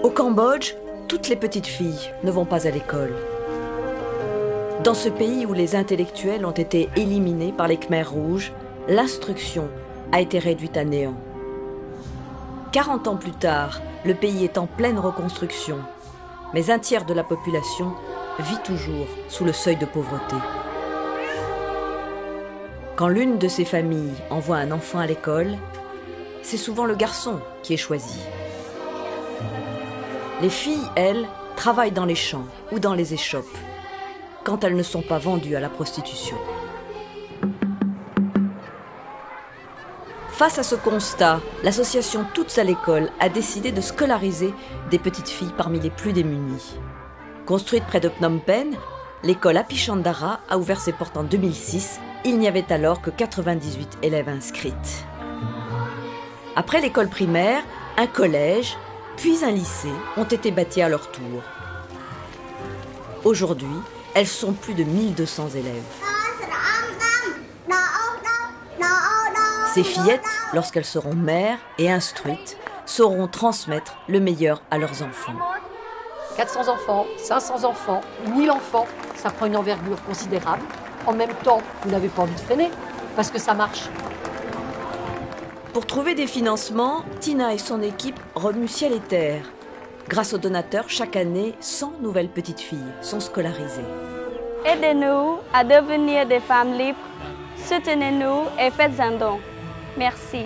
Au Cambodge, toutes les petites filles ne vont pas à l'école. Dans ce pays où les intellectuels ont été éliminés par les Khmers rouges, l'instruction a été réduite à néant. 40 ans plus tard, le pays est en pleine reconstruction, mais un tiers de la population vit toujours sous le seuil de pauvreté. Quand l'une de ces familles envoie un enfant à l'école, c'est souvent le garçon qui est choisi. Les filles, elles, travaillent dans les champs ou dans les échoppes, quand elles ne sont pas vendues à la prostitution. Face à ce constat, l'association Toutes à l'école a décidé de scolariser des petites filles parmi les plus démunies. Construite près de Phnom Penh, l'école Apichandara a ouvert ses portes en 2006. Il n'y avait alors que 98 élèves inscrites. Après l'école primaire, un collège, puis un lycée ont été bâtis à leur tour. Aujourd'hui, elles sont plus de 1200 élèves. Ces fillettes, lorsqu'elles seront mères et instruites, sauront transmettre le meilleur à leurs enfants. 400 enfants, 500 enfants, 1000 enfants, ça prend une envergure considérable. En même temps, vous n'avez pas envie de freiner, parce que ça marche. Pour trouver des financements, Tina et son équipe remuent ciel et terre. Grâce aux donateurs, chaque année, 100 nouvelles petites filles sont scolarisées. Aidez-nous à devenir des femmes libres. Soutenez-nous et faites un don. Merci.